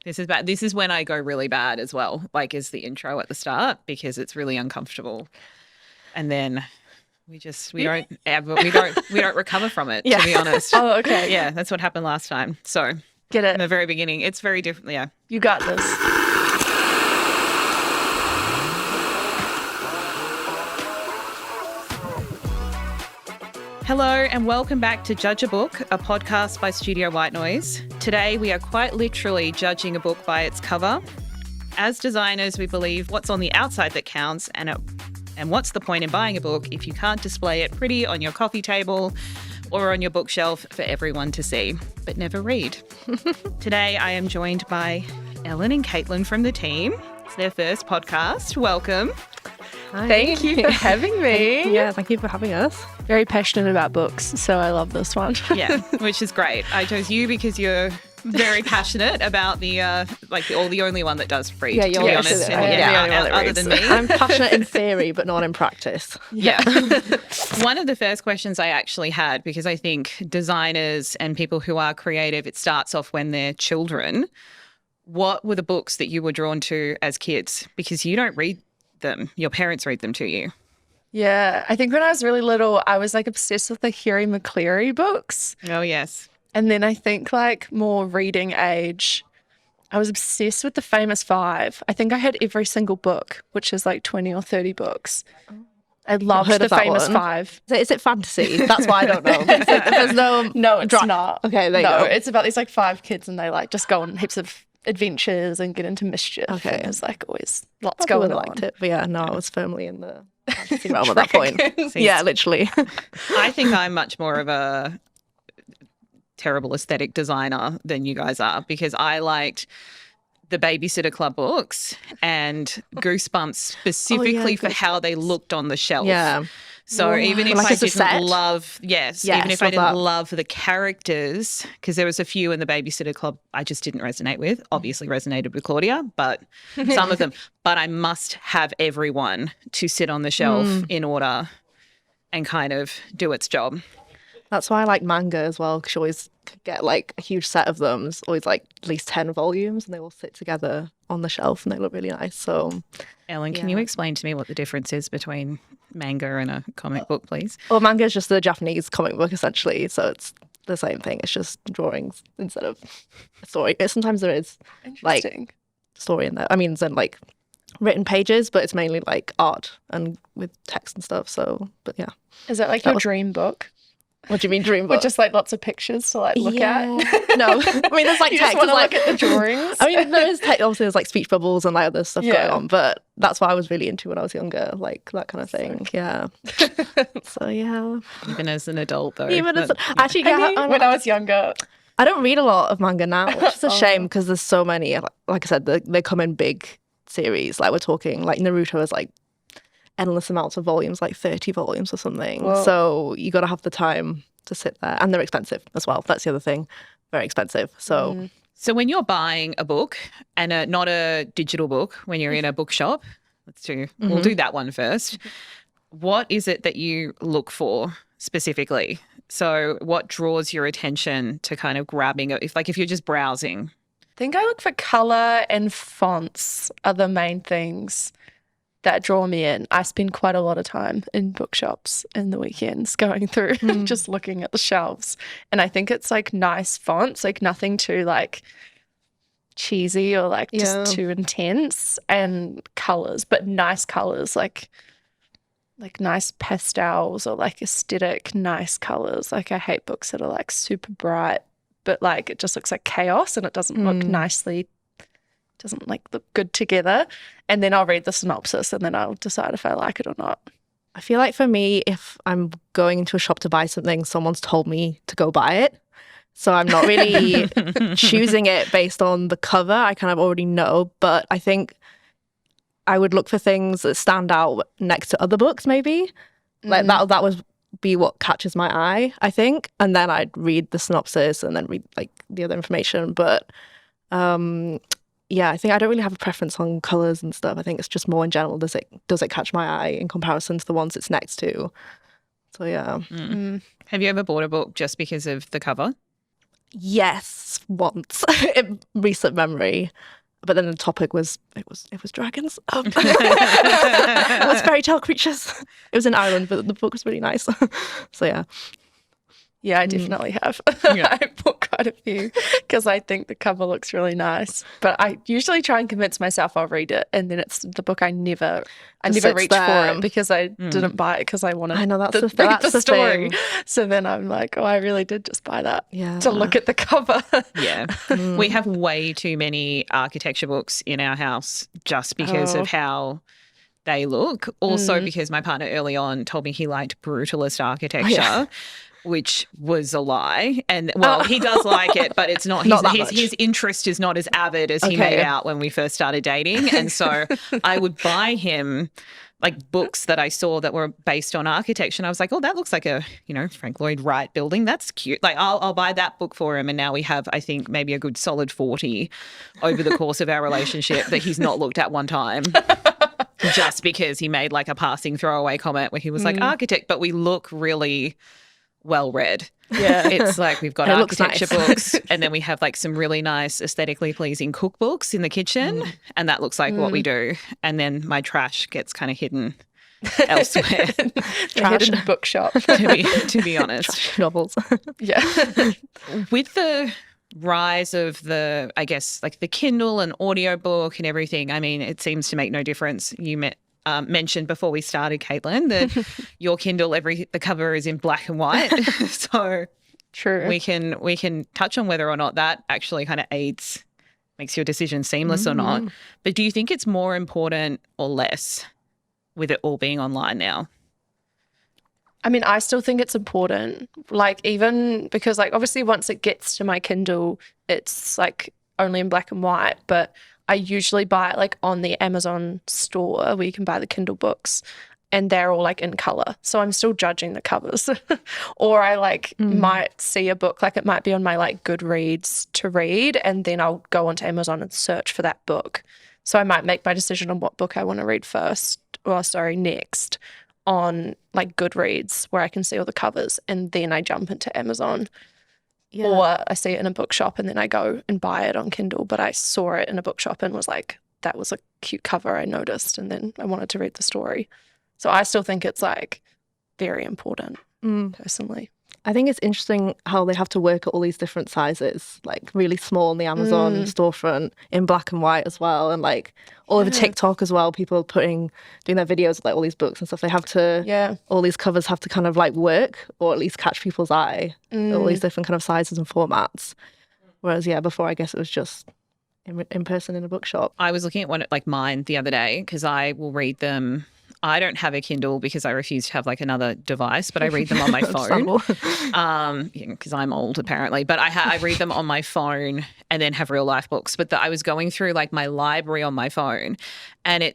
This is bad. This is when I go really bad as well, like is the intro at the start because it's really uncomfortable. And then we don't recover from it, to be honest. Oh, okay. Yeah, that's what happened last time. So Get it. in the very beginning, it's very different. Yeah. You got this. Hello and welcome back to Judge a Book, a podcast by Studio White Noise. Today we are quite literally judging a book by its cover. As designers, we believe what's on the outside that counts, and what's the point in buying a book if you can't display it pretty on your coffee table or on your bookshelf for everyone to see, but never read. Today I am joined by Ellen and Caitlin from the team. It's their first podcast. Welcome. Hi. Thank you for having me. Yeah, thank you for having us. Very passionate about books, so I love this one. Yeah, which is great. I chose you because you're very passionate about the only one that does read. Yeah, you're to be honest. Other than me. I'm passionate in theory, but not in practice. Yeah. One of the first questions I actually had, because I think designers and people who are creative, it starts off when they're children. What were the books that you were drawn to as kids? Because you don't read them. Your parents read them to you. Yeah, I think when I was really little, I was like obsessed with the Harry McCleary books. Oh, yes. And then I think like more reading age, I was obsessed with the Famous Five. I think I had every single book, which is like 20 or 30 books. I loved the Famous Five. Is it fantasy? That's why I don't know. There's No, it's not. Okay, there you go. It's about these like five kids and they like just go on heaps of adventures and get into mischief. Okay. There's like always lots going on. Liked it, but yeah, no, I was firmly in the fantasy realm at that point. Yeah, literally. I think I'm much more of a terrible aesthetic designer than you guys are, because I liked the Babysitter Club books and Goosebumps specifically for how they looked on the shelf. Yeah. So even if like I didn't love, even if I didn't love the characters, because there was a few in the Babysitter Club I just didn't resonate with, obviously resonated with Claudia, but some of them, but I must have everyone to sit on the shelf in order and kind of do its job. That's why I like manga as well, because you always get like a huge set of them. It's always like at least 10 volumes and they all sit together on the shelf and they look really nice. So, Ellen, can you explain to me what the difference is between manga and a comic book, please? Well, manga is just the Japanese comic book essentially. So it's the same thing. It's just drawings instead of a story. Sometimes there is like story in there. I mean, it's in like written pages, but it's mainly like art and with text and stuff. So, but yeah. Is that like your dream book? What do you mean dream book? With just like lots of pictures to like look at? No, I mean there's like you text. Just like, look at the drawings. I mean there is text. Obviously there's like speech bubbles and like other stuff going on, but that's what I was really into when I was younger, like that kind of thing. Yeah. So yeah. Even as an adult though. Actually, when I was younger, I don't read a lot of manga now, which is a shame because there's so many. Like I said, they come in big series. Like we're talking like Naruto is like endless amounts of volumes, like 30 volumes or something. Whoa. So you got to have the time to sit there, and they're expensive as well. That's the other thing, very expensive. So, so when you're buying a book and not a digital book, when you're in a bookshop, we'll do that one first. What is it that you look for specifically? So, what draws your attention to kind of grabbing it? If you're just browsing, I think I look for color and fonts are the main things that draw me in. I spend quite a lot of time in bookshops in the weekends going through just looking at the shelves. And I think it's like nice fonts, like nothing too like cheesy or like just too intense, and colors, but nice colors, like nice pastels or like aesthetic nice colors. Like I hate books that are like super bright, but like it just looks like chaos and it doesn't look nicely, doesn't like look good together. And then I'll read the synopsis and then I'll decide if I like it or not. I feel like for me, if I'm going into a shop to buy something, someone's told me to go buy it. So I'm not really choosing it based on the cover. I kind of already know, but I think I would look for things that stand out next to other books maybe. Like that would be what catches my eye, I think. And then I'd read the synopsis and then read like the other information. But yeah, I think I don't really have a preference on colours and stuff. I think it's just more in general, does it catch my eye in comparison to the ones it's next to? So yeah. Have you ever bought a book just because of the cover? Yes, once in recent memory. But then the topic was it was dragons. It was fairy tale creatures. It was in Ireland, but the book was really nice. So yeah. Yeah, I definitely have. Yeah. I bought quite a few because I think the cover looks really nice. But I usually try and convince myself I'll read it, and then it's the book I never Just reach sits for there. it because I didn't buy it because I wanted I know, that's to the- read that's the the story. thing. So then I'm like, oh, I really did just buy that Yeah. to look at the cover. Yeah. We have way too many architecture books in our house just because of how they look. Also because my partner early on told me he liked brutalist architecture. Which was a lie. And well, he does like it, but it's not, Not that his, much. his interest is not as avid as he Okay. made out when we first started dating. And so I would buy him like books that I saw that were based on architecture. And I was like, oh, that looks like a, Frank Lloyd Wright building. That's cute. Like I'll buy that book for him. And now we have, I think, maybe a good solid 40 over the course of our relationship that he's not looked at one time. Just because he made like a passing throwaway comment where he was like architect, but we look really well read. Yeah. It's like we've got It looks architecture nice. books and then we have like some really nice aesthetically pleasing cookbooks in the kitchen and that looks like what we do. And then my trash gets kind of hidden elsewhere, The hidden bookshop. to be honest. Novels. Yeah. With the rise of the, I guess, like the Kindle and audiobook and everything, I mean, it seems to make no difference. You mentioned before we started, Caitlin, that your Kindle, the cover is in black and white. So True. we can touch on whether or not that actually kind of makes your decision seamless or not. But do you think it's more important or less with it all being online now? I mean, I still think it's important. Like, even because, like, obviously once it gets to my Kindle, it's like only in black and white, but I usually buy it like on the Amazon store where you can buy the Kindle books and they're all like in color. So I'm still judging the covers. Or I like might see a book, like it might be on my like Goodreads to read, and then I'll go onto Amazon and search for that book. So I might make my decision on what book I want to read next on like Goodreads where I can see all the covers, and then I jump into Amazon. Yeah. Or I see it in a bookshop and then I go and buy it on Kindle, but I saw it in a bookshop and was like, that was a cute cover I noticed, and then I wanted to read the story. So I still think it's like very important personally. I think it's interesting how they have to work at all these different sizes, like really small in the Amazon storefront, in black and white as well, and like all over TikTok as well, people doing their videos with like all these books and stuff. They have to, all these covers have to kind of like work or at least catch people's eye, all these different kind of sizes and formats. Whereas, before I guess it was just in person in a bookshop. I was looking at one like mine the other day because I will read them. I don't have a Kindle because I refuse to have like another device, but I read them on my phone. Because I'm old apparently, but I read them on my phone and then have real life books. But I was going through like my library on my phone, and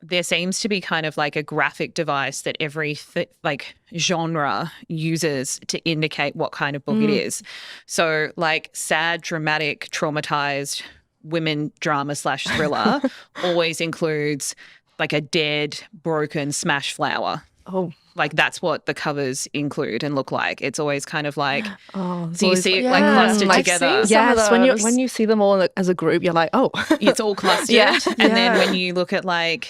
there seems to be kind of like a graphic device that every like genre uses to indicate what kind of book it is. So like sad, dramatic, traumatized women drama / thriller always includes like a dead, broken, smashed flower. Oh. Like that's what the covers include and look like. It's always kind of like, so you always see it like clustered I've together. seen some of Yes, those. when you see them all as a group, you're like, oh. It's all clustered. Yeah. And then when you look at like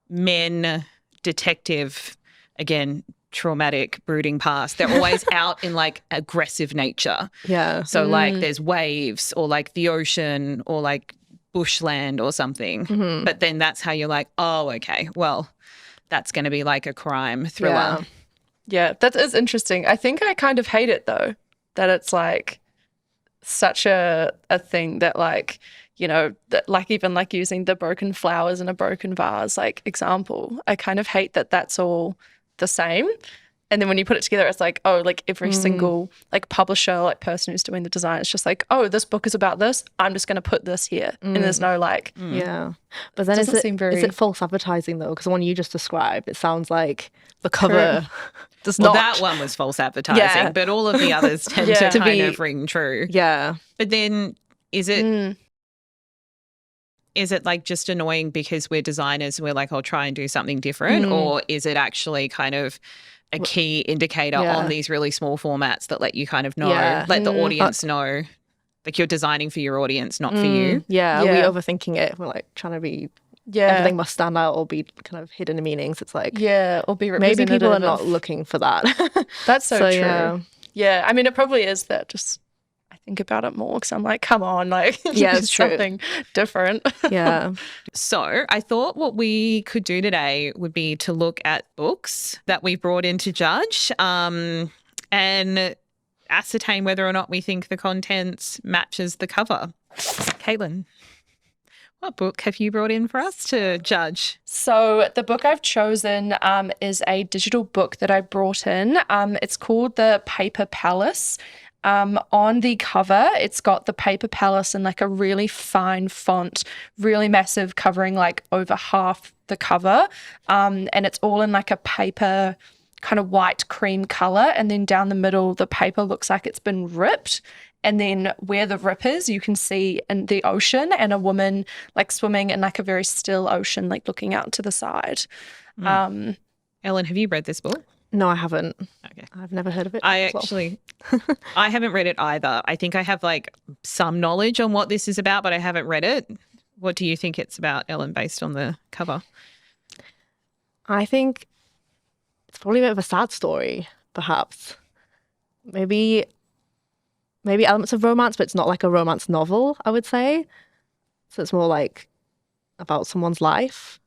men, detective, again, traumatic, brooding past, they're always out in like aggressive nature. Yeah. So like there's waves or like the ocean or like bushland or something. But then that's how you're like, oh, okay, well, that's going to be like a crime thriller. Yeah, that is interesting. I think I kind of hate it though, that it's like such a thing that like, that like even like using the broken flowers in a broken vase like example. I kind of hate that that's all the same. And then when you put it together, it's like, oh, like every single like publisher, like person who's doing the design, it's just like, oh, this book is about this. I'm just going to put this here. And there's no like. Yeah. But then Doesn't is seem it very- false advertising though? Because the one you just described, it sounds like the cover does Well, not. that one was false advertising, Yeah. but all of the others tend Yeah. to To kind be- of ring true. Yeah. But then is it like just annoying because we're designers and we're like, I'll try and do something different? Or is it actually kind of a key indicator on these really small formats that let you kind of know, let the audience know. Like you're designing for your audience, not for you. Yeah, we're overthinking it. We're like trying to be, everything must stand out or be kind of hidden meanings. It's like, or be representative. maybe people are not looking for that. That's so true. Yeah, I mean, it probably is that just I think about it more because I'm like, come on, like, it's true. Something different. Yeah. So I thought what we could do today would be to look at books that we brought in to judge and ascertain whether or not we think the contents matches the cover. Caitlin, what book have you brought in for us to judge? So the book I've chosen is a digital book that I brought in. It's called The Paper Palace. On the cover, it's got the Paper Palace in like a really fine font, really massive, covering like over half the cover. And it's all in like a paper kind of white cream color. And then down the middle, the paper looks like it's been ripped. And then where the rip is, you can see in the ocean and a woman like swimming in like a very still ocean, like looking out to the side. Ellen, have you read this book? No, I haven't. Okay. I've never heard of it. I haven't read it either. I think I have like some knowledge on what this is about, but I haven't read it. What do you think it's about, Ellen, based on the cover? I think it's probably a bit of a sad story, perhaps. Maybe elements of romance, but it's not like a romance novel, I would say. So it's more like about someone's life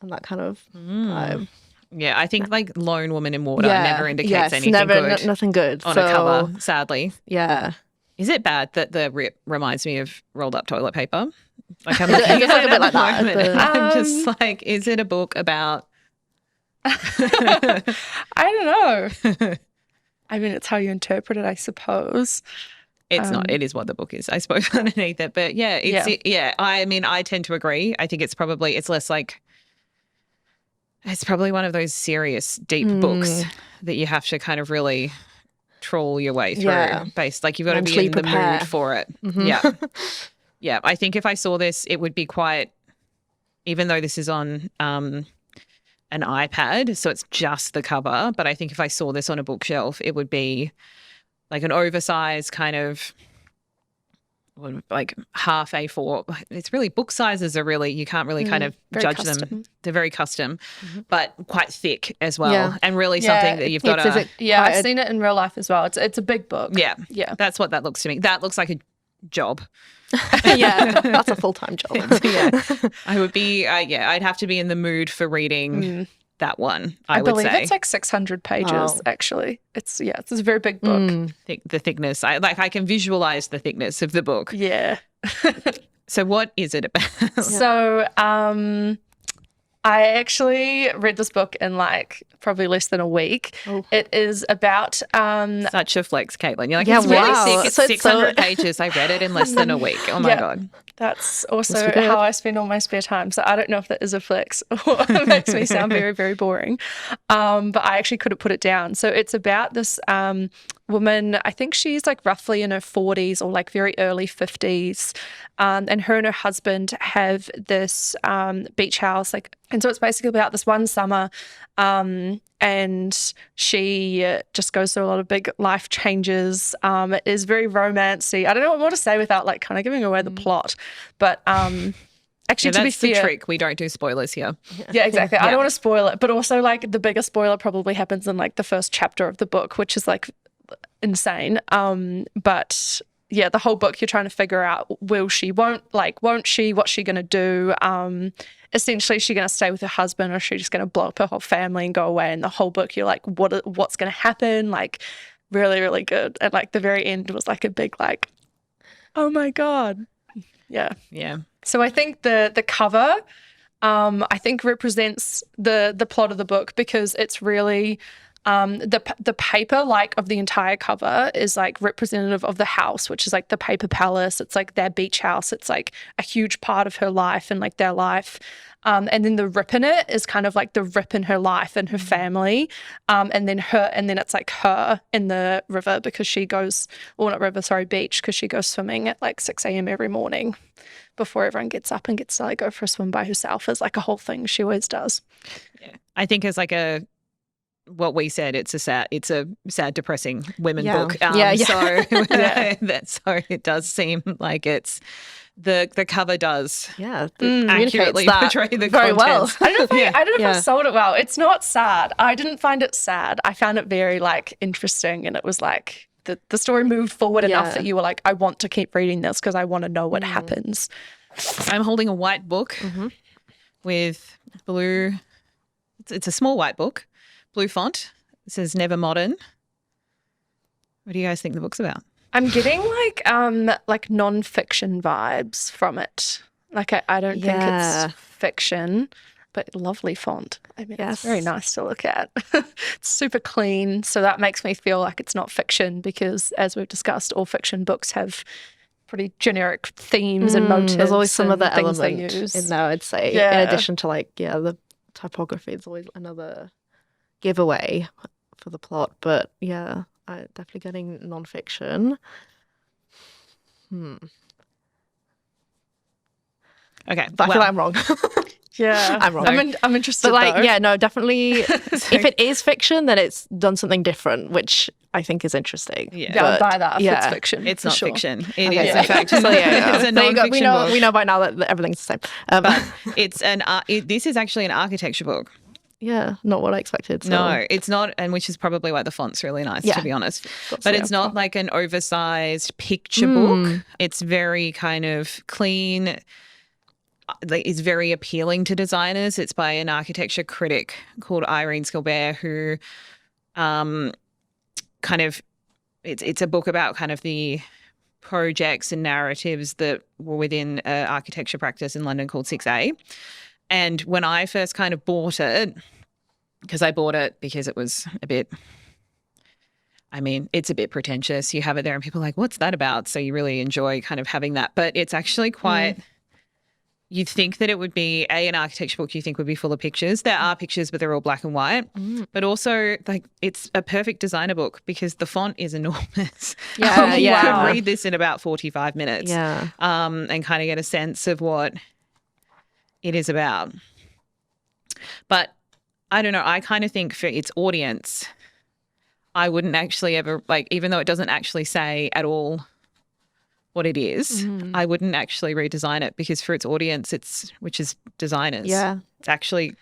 and that kind of vibe. Yeah, I think like Lone Woman in Water never indicates anything good. Nothing good on a cover, sadly. Yeah. Is it bad that the rip reminds me of rolled up toilet paper? Like I'm It does look a bit like that. I'm just like, is it a book about? I don't know. I mean, it's how you interpret it, I suppose. It's not. It is what the book is, I suppose, underneath it. But yeah, I mean, I tend to agree. I think it's less like. It's probably one of those serious, deep books that you have to kind of really trawl your way through. Like you've got to be in the mood for it. Mm-hmm. Yeah. Yeah. I think if I saw this, it would be quite, even though this is on an iPad, so it's just the cover, but I think if I saw this on a bookshelf, it would be like an oversized kind of like half A4. It's really, book sizes are really, you can't really kind of judge them. They're very custom, but quite thick as well. And really something that you've got to. I've seen it in real life as well. It's a big book. Yeah. That's what that looks to me. That looks like a job. That's a full-time job. I would be, I'd have to be in the mood for reading that one, I would believe say. it's like 600 pages, actually. It's a very big book. The thickness. I can visualize the thickness of the book. Yeah. So what is it about? So I actually read this book in like probably less than a week. It is about such a flex, Caitlin. You're like, yeah, it's wow. really thick. It's 600 pages. I read it in less than a week. Oh my God. That's also how I spend all my spare time. So I don't know if that is a flex or it makes me sound very, very boring. But I actually couldn't put it down. So it's about this woman, I think she's like roughly in her 40s or like very early 50s. And her and her husband have this beach house. And so it's basically about this one summer. And she just goes through a lot of big life changes. It is very romancy. I don't know what more to say without like kind of giving away the plot. But actually, to be fair, that's the trick. We don't do spoilers here. Yeah, exactly. I don't want to spoil it. But also like the biggest spoiler probably happens in like the first chapter of the book, which is like insane. But yeah, the whole book you're trying to figure out, won't she, what's she going to do? Essentially, is she going to stay with her husband or is she just going to blow up her whole family and go away? And the whole book, you're like, what's going to happen? Like, really, really good. And like the very end was like a big like, oh my God. Yeah. Yeah. So I think the cover, I think represents the plot of the book because it's really the paper like of the entire cover is like representative of the house, which is like the Paper Palace. It's like their beach house. It's like a huge part of her life and like their life. And then the rip in it is kind of like the rip in her life and her family. And then it's like her in the river because she goes, or not river, sorry, beach, because she goes swimming at like 6 a.m. every morning before everyone gets up and gets to like go for a swim by herself is like a whole thing she always does. Yeah. I think as like a what we said, it's a sad, depressing women Yeah. book. Yeah. So so it does seem like it's the cover does accurately portray the very well. contents. I don't know if I Yeah. sold it well. It's not sad. I didn't find it sad. I found it very like interesting, and it was like the story moved forward enough that you were like, I want to keep reading this because I want to know what happens. I'm holding a white book with blue. It's a small white book, blue font. It says "Never Modern." What do you guys think the book's about? I'm getting like non-fiction vibes from it. Like I don't think it's fiction, but lovely font. I mean, it's very nice to look at. It's super clean, so that makes me feel like it's not fiction because, as we've discussed, all fiction books have pretty generic themes and motives. There's always some and other things they element use. in there, I'd say. Yeah. In addition to the typography, it's always another giveaway for the plot. But yeah, I definitely getting non-fiction. Okay, But I feel like I'm wrong. Yeah, I'm wrong. I'm interested. But like, though. yeah, no, definitely. If it is fiction, then it's done something different, which I think is interesting. Yeah. Yeah, I'll But, buy that if it's fiction. It's for not sure. fiction. It Okay, is so- in fact. so yeah, It's a There you go. non-fiction book. We know by now that everything's the same. But it's this is actually an architecture book. Yeah, not what I expected. So. No, it's not, and which is probably why the font's really nice, Yeah. to be honest. Got But some it's not like an oversized picture book. It's very kind of clean. Like, it's very appealing to designers. It's by an architecture critic called Irene Skilbert, who kind of it's a book about kind of the projects and narratives that were within an architecture practice in London called 6A. And when I first kind of bought it, because I bought it because it was it's a bit pretentious. You have it there and people are like, what's that about? So you really enjoy kind of having that. But it's actually quite, you'd think that it would be an architecture book you think would be full of pictures. There are pictures, but they're all black and white. But also, like, it's a perfect designer book because the font is enormous. Yeah, You yeah. could read this in about 45 minutes Yeah. and kind of get a sense of what it is about. But I don't know, I kind of think for its audience, I wouldn't actually ever, like, even though it doesn't actually say at all what it is, I wouldn't actually redesign it because for its audience, which is designers, it's actually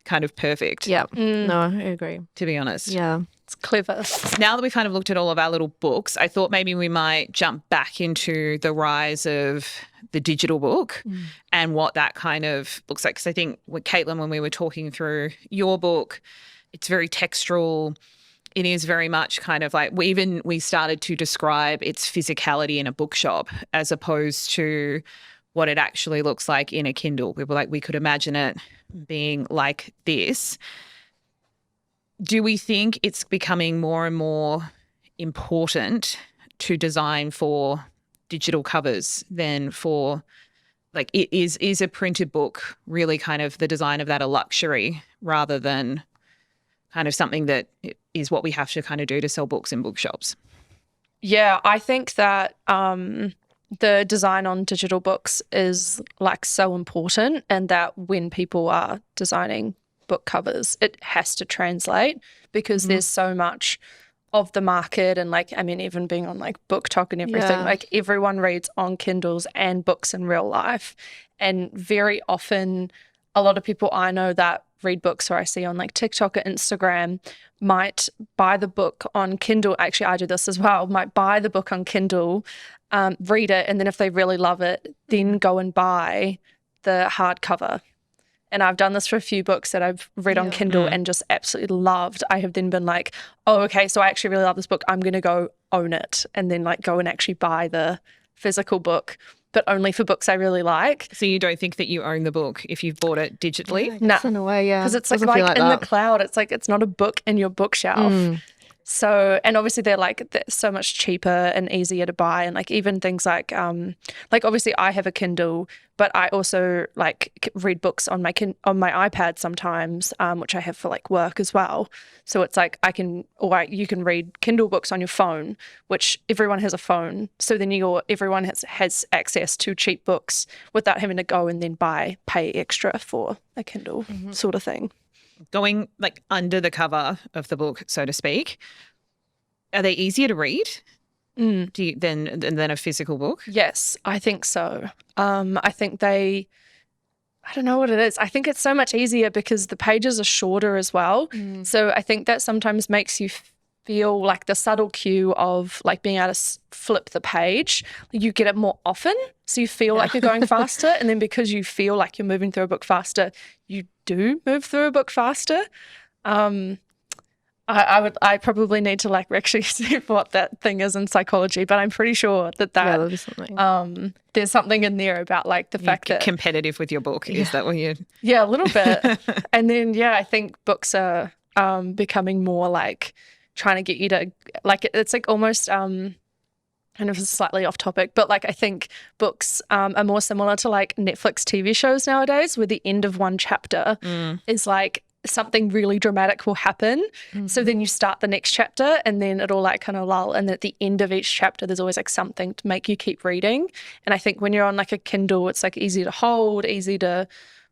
kind of perfect, Yeah. No, I agree. to be honest. Yeah. It's clever. Now that we've kind of looked at all of our little books, I thought maybe we might jump back into the rise of the digital book and what that kind of looks like. Because I think with Caitlin, when we were talking through your book, it's very textural. It is very much kind of like we started to describe its physicality in a bookshop as opposed to what it actually looks like in a Kindle. We were like, we could imagine it being like this. Do we think it's becoming more and more important to design for digital covers than for, like, is a printed book really kind of the design of that a luxury rather than kind of something that is what we have to kind of do to sell books in bookshops? Yeah, I think that the design on digital books is like so important, and that when people are designing book covers, it has to translate because there's so much of the market, and like, I mean, even being on like Book Talk and everything, Yeah. like everyone reads on Kindles and books in real life. And very often, a lot of people I know that read books or I see on like TikTok or Instagram might buy the book on Kindle. Actually, I do this as well. Might buy the book on Kindle, read it, and then if they really love it, then go and buy the hardcover. And I've done this for a few books that I've read on Kindle and just absolutely loved. I have then been like, oh, okay, so I actually really love this book. I'm going to go own it and then like go and actually buy the physical book, but only for books I really like. So you don't think that you own the book if you've bought it digitally? No, In a way, yeah. because it's like, Doesn't feel in that. the cloud. It's like it's not a book in your bookshelf. So, and obviously they're so much cheaper and easier to buy, and like even things like obviously I have a Kindle, but I also like read books on my iPad sometimes, which I have for like work as well. So it's like you can read Kindle books on your phone, which everyone has a phone. So then everyone has access to cheap books without having to go and then pay extra for a Kindle sort of thing. Going like under the cover of the book, so to speak, are they easier to read than a physical book? Yes, I think so. I think I don't know what it is. I think it's so much easier because the pages are shorter as well. So I think that sometimes makes you feel like the subtle cue of like being able to flip the page. You get it more often. So you feel like you're going faster. And then because you feel like you're moving through a book faster, you do move through a book faster. I probably need to like actually see what that thing is in psychology, but I'm pretty sure that something. There's something in there about like the fact that competitive with your book. Is that what you? Yeah, a little bit. And then I think books are becoming more like trying to get you to like it's like almost kind of slightly off topic, but like I think books are more similar to like Netflix TV shows nowadays, where the end of one chapter is like something really dramatic will happen. So then you start the next chapter and then it'll like kind of lull. And then at the end of each chapter, there's always like something to make you keep reading. And I think when you're on like a Kindle, it's like easy to hold, easy to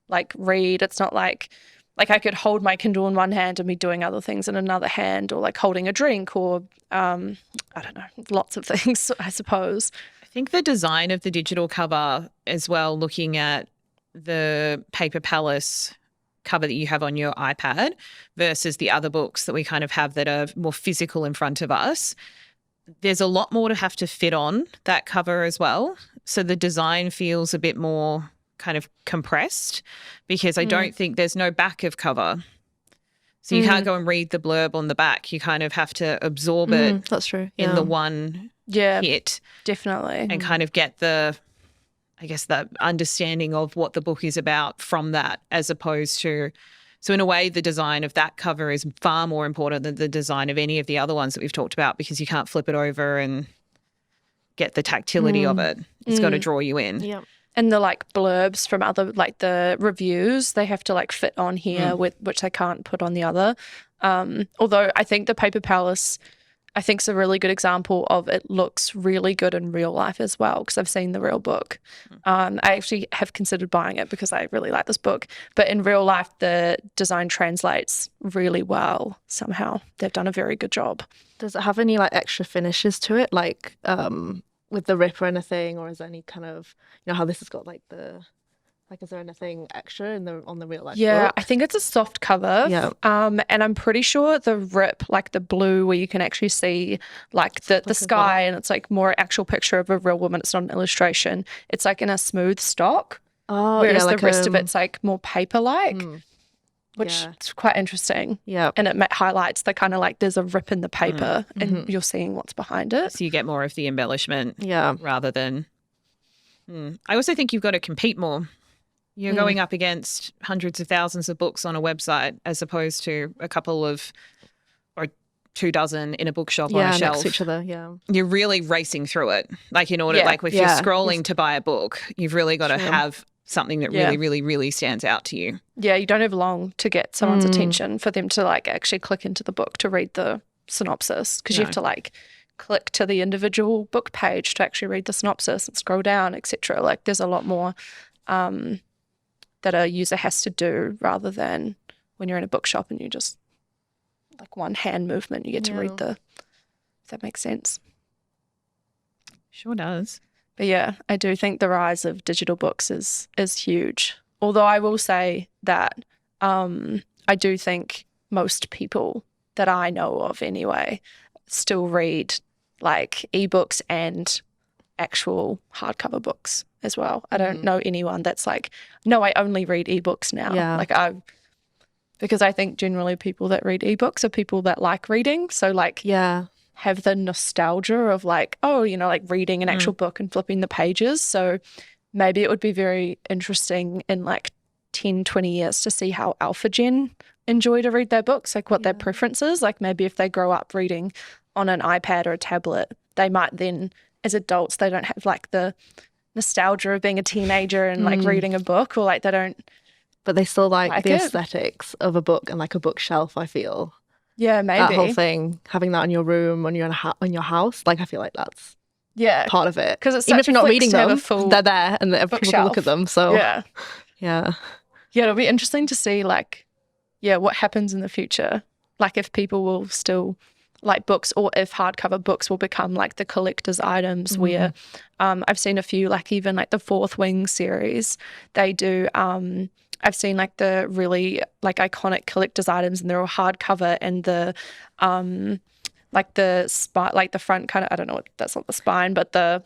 like read. It's not like I could hold my Kindle in one hand and be doing other things in another hand, or like holding a drink, or I don't know, lots of things, I suppose. I think the design of the digital cover as well, looking at the Paper Palace cover that you have on your iPad versus the other books that we kind of have that are more physical in front of us, there's a lot more to have to fit on that cover as well. So the design feels a bit more kind of compressed, because I don't think there's no back of cover. So you can't go and read the blurb on the back. You kind of have to absorb it That's true. in the one hit. Definitely. And kind of get the understanding of what the book is about from that, as opposed to, so in a way, the design of that cover is far more important than the design of any of the other ones that we've talked about, because you can't flip it over and get the tactility of it. It's got to draw you in. Yeah. And the like blurbs from other like the reviews, they have to like fit on here with which they can't put on the other. Although I think the Paper Palace, I think, is a really good example of it looks really good in real life as well, because I've seen the real book. I actually have considered buying it because I really like this book. But in real life, the design translates really well somehow. They've done a very good job. Does it have any like extra finishes to it, like with the rip or anything, or is there any kind of, you know how this has got like the, like, is there anything extra on the real life book? I think it's a soft cover. Yeah. And I'm pretty sure the rip, like the blue where you can actually see like the sky and it's like more actual picture of a real woman. It's not an illustration. It's like in a smooth stock. Oh, whereas like the rest of it's like more paper-like, which is quite interesting. Yeah. And it highlights the kind of like there's a rip in the paper and you're seeing what's behind it. So you get more of the embellishment rather than... I also think you've got to compete more. You're going up against hundreds of thousands of books on a website as opposed to a couple of or 24 in a bookshop on a shelf. Next to each other, You're really racing through it. Like in order, like if you're scrolling to buy a book, you've really got to have something that really, really, really stands out to you. Yeah, you don't have long to get someone's attention for them to like actually click into the book to read the synopsis, because you have to like click to the individual book page to actually read the synopsis and scroll down, etc. Like there's a lot more that a user has to do rather than when you're in a bookshop and you just like one hand movement, you get to read if that makes sense. Sure does. But yeah, I do think the rise of digital books is huge. Although I will say that I do think most people that I know of anyway still read like ebooks and actual hardcover books as well. I don't know anyone that's like, no, I only read ebooks now. Because I think generally people that read ebooks are people that like reading. So like have the nostalgia of like, oh, you know, like reading an actual book and flipping the pages. So maybe it would be very interesting in like 10, 20 years to see how Alpha Gen enjoy to read their books, like what their preferences, like maybe if they grow up reading on an iPad or a tablet, they might then, as adults, they don't have like the nostalgia of being a teenager and like reading a book, or like they don't. But they still like the aesthetics of a book and like a bookshelf, I feel. Yeah, maybe. That whole thing, having that in your room, when you're in your house, like I feel like that's part of it. Because it's even if you're not reading them, they're there and people can look at them. So yeah, it'll be interesting to see like what happens in the future. Like if people will still like books, or if hardcover books will become like the collector's items where I've seen a few, like even like the Fourth Wing series, they do I've seen like the really like iconic collector's items, and they're all hardcover, and the like the spine, like the front kind of, I don't know what, that's not the spine, but the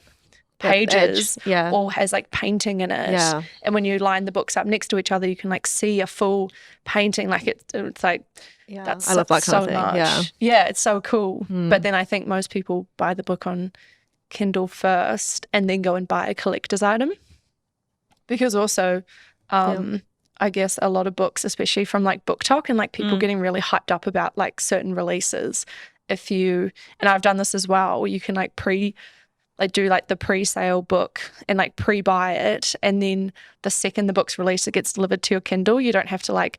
pages all has like painting in it. Yeah. And when you line the books up next to each other, you can like see a full painting. Like it's like, that's I love that so kind of thing. much. It's so cool. But then I think most people buy the book on Kindle first and then go and buy a collector's item, because also I guess a lot of books, especially from like Book Talk and like people getting really hyped up about like certain releases, if you, and I've done this as well, you can like do like the pre-sale book and like pre-buy it, and then the second the book's released, it gets delivered to your Kindle. You don't have to like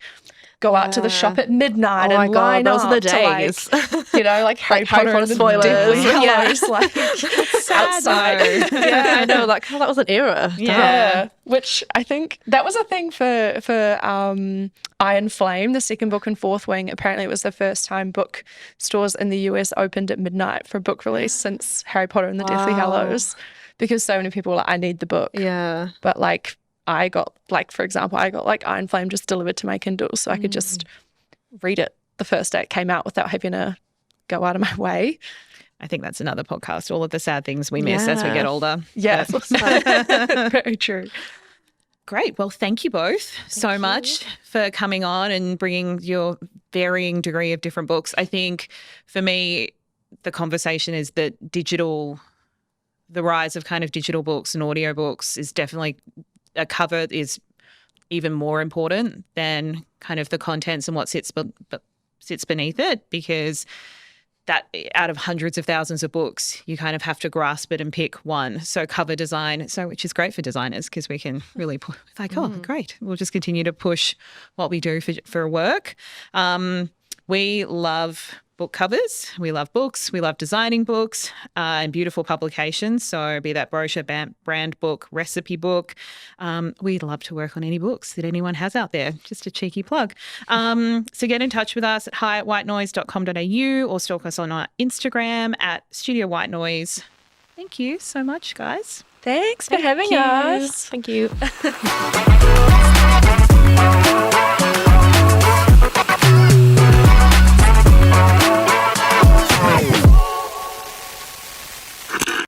go out to the shop at midnight and line those up are the days. to like, you know, like Harry Potter and the spoilers. Deathly Hallows, like outside. I know, like that was an era. Yeah, which I think that was a thing for Iron Flame, the second book in Fourth Wing. Apparently it was the first time bookstores in the US opened at midnight for a book release since Harry Potter and the Deathly Hallows, because so many people were like, I need the book. Yeah. But like I got like, for example, I got like Iron Flame just delivered to my Kindle, so I could just read it the first day it came out without having to go out of my way. I think that's another podcast, all of the sad things we miss as we get older. Yeah. Very true. Great. Well, thank you both so much for coming on and bringing your varying degree of different books. I think for me, the conversation is that the rise of kind of digital books and audiobooks is definitely, a cover is even more important than kind of the contents and what sits beneath it, because that out of hundreds of thousands of books, you kind of have to grasp it and pick one. So cover design, which is great for designers, because we can really great. We'll just continue to push what we do for work. We love book covers. We love books. We love designing books and beautiful publications. So be that brochure, brand book, recipe book. We'd love to work on any books that anyone has out there. Just a cheeky plug. So get in touch with us at hi@whitenoise.com.au or stalk us on our Instagram at Studio White Noise. Thank you so much, guys. Thanks for having us. Thank you.